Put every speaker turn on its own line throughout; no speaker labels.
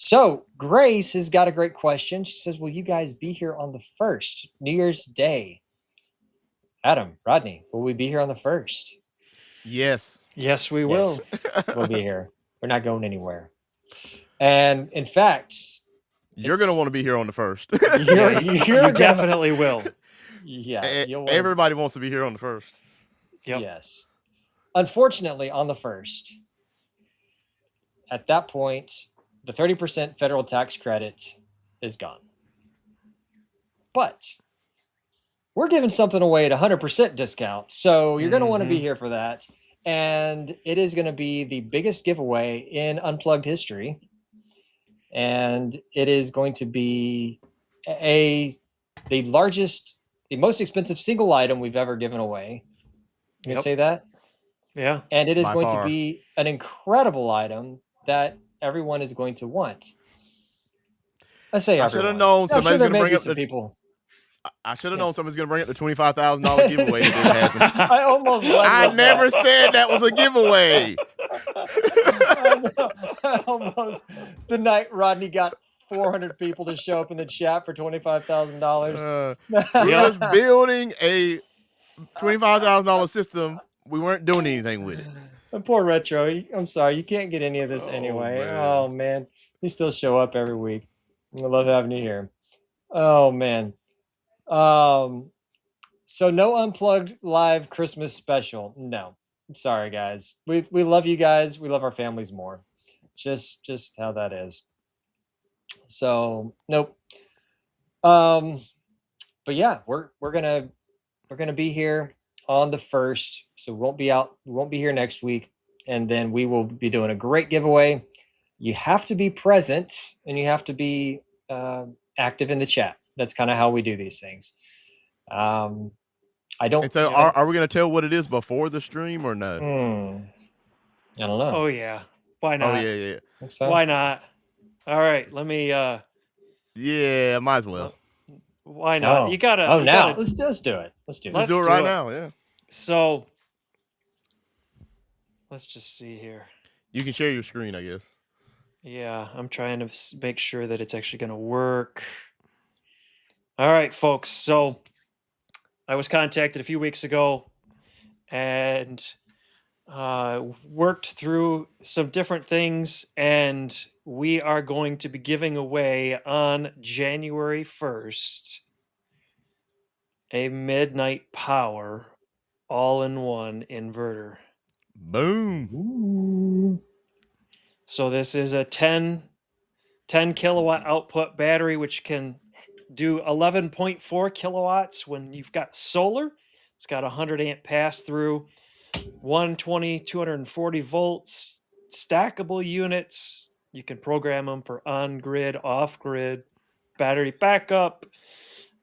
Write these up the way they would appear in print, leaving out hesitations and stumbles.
So Grace has got a great question. She says, will you guys be here on the 1st, New Year's Day? Adam, Rodney, will we be here on the 1st?
Yes.
Yes, we
Yes,
will.
we'll be here. We're not going anywhere. And in fact,
You're going to want to be here on the 1st.
You definitely will.
Yeah.
Everybody wants to be here on the 1st.
Yep.
Yes. Unfortunately, on the 1st, at that point, the 30% federal tax credit is gone. But we're giving something away at 100% discount. So you're going to want to be here for that. And it is going to be the biggest giveaway in Unplugged history. And it is going to be the largest, the most expensive single item we've ever given away. Can you say that?
Yeah.
And it is going to be an incredible item that everyone is going to want. I say
I
everyone.
should have known somebody's going to bring up
some people.
I should have known somebody's going to bring up the $25,000 giveaway that didn't happen.
I almost
I never said that was a giveaway.
I almost the night Rodney got 400 people to show up in the chat for $25,000.
We were just building a $25,000 system. We weren't doing anything with it.
And poor Retro, I'm sorry, you can't get any of this anyway. Man. Oh man, you still show up every week. I love having you here. Oh man. So no Unplugged live Christmas special. No. Sorry guys. We love you guys. We love our families more. Just how that is. So nope. But yeah, we're gonna be here on the 1st. So we won't be here next week. And then we will be doing a great giveaway. You have to be present and you have to be active in the chat. That's kind of how we do these things. I don't.
And so, are we going to tell what it is before the stream or no?
I don't know.
Oh yeah, why not?
Oh yeah.
So? Why not? All right, let me.
Yeah, might as well.
Why not?
Oh.
You gotta.
Oh, now let's do it. Let's do
it right now. Yeah.
So, let's just see here.
You can share your screen, I guess.
Yeah, I'm trying to make sure that it's actually going to work. All right, folks. So, I was contacted a few weeks ago and worked through some different things, and we are going to be giving away on January 1st a MidNite Power all-in-one inverter.
Boom.
Ooh.
So this is a 10 kilowatt output battery, which can do 11.4 kilowatts when you've got solar. It's got 100 amp pass through, 120, 240 volts, stackable units. You can program them for on-grid, off-grid, battery backup,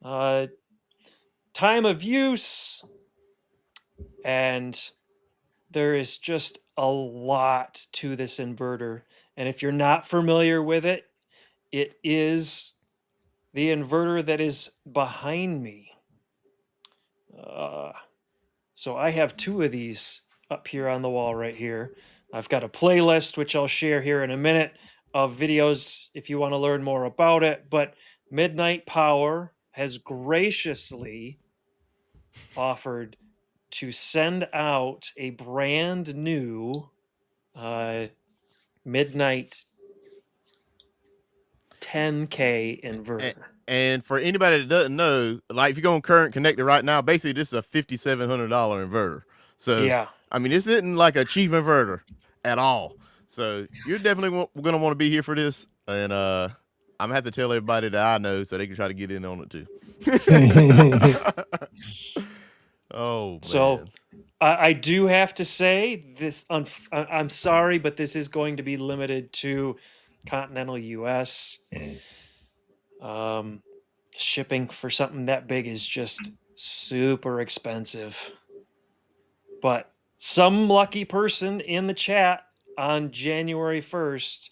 time of use, and there is just a lot to this inverter. And if you're not familiar with it, it is the inverter that is behind me. So I have two of these up here on the wall right here. I've got a playlist, which I'll share here in a minute, of videos if you want to learn more about it. But MidNite Power has graciously offered to send out a brand new MidNite 10K inverter.
And for anybody that doesn't know, like if you go on Current Connected right now, basically this is a $5,700 inverter. So
yeah,
I mean, this isn't like a cheap inverter at all. So you're definitely going to want to be here for this. And I'm going to have to tell everybody that I know so they can try to get in on it too. Oh, man.
So I do have to say this. I'm sorry, but this is going to be limited to continental U.S. Shipping for something that big is just super expensive. But some lucky person in the chat on January 1st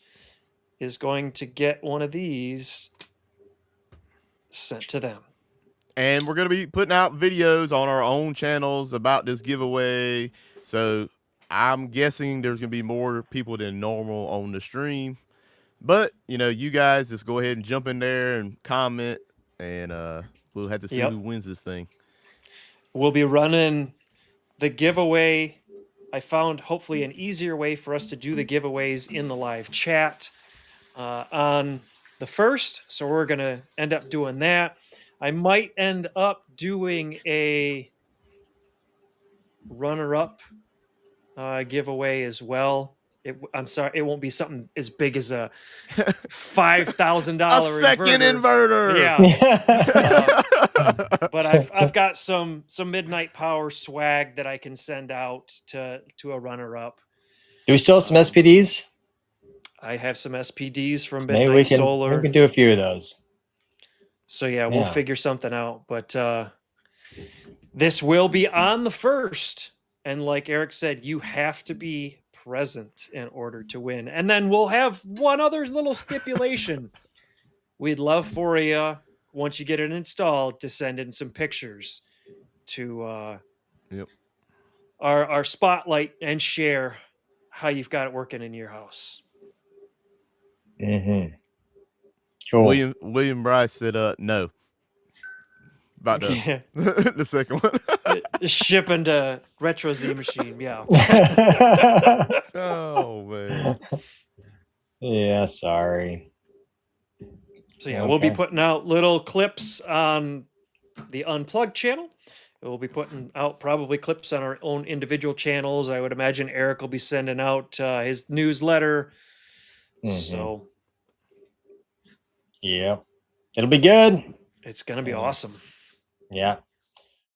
is going to get one of these sent to them.
And we're going to be putting out videos on our own channels about this giveaway. So I'm guessing there's going to be more people than normal on the stream. But you guys just go ahead and jump in there and comment, and we'll have to see
Yep.
who wins this thing.
We'll be running the giveaway. I found hopefully an easier way for us to do the giveaways in the live chat on the 1st. So we're going to end up doing that. I might end up doing a runner-up giveaway as well. I'm sorry, it won't be something as big as a $5,000
A second inverter.
Yeah. But I've got some MidNite Power swag that I can send out to a runner-up.
Do we still have some SPDs?
I have some SPDs from
Maybe
MidNite Solar.
we can do a few of those.
So yeah, we'll figure something out. But this will be on the 1st. And like Eric said, you have to be present in order to win. And then we'll have one other little stipulation. We'd love for you, once you get it installed, to send in some pictures to our spotlight and share how you've got it working in your house.
Mm-hmm. Cool.
William Bryce said no about the second one.
Shipping to Retro Z Machine. Yeah.
Oh man.
Yeah, sorry.
So yeah, we'll be putting out little clips on the Unplugged channel. We'll be putting out probably clips on our own individual channels. I would imagine Eric will be sending out his newsletter.
Mm-hmm.
So
yeah, it'll be good.
It's going to be awesome.
Yeah.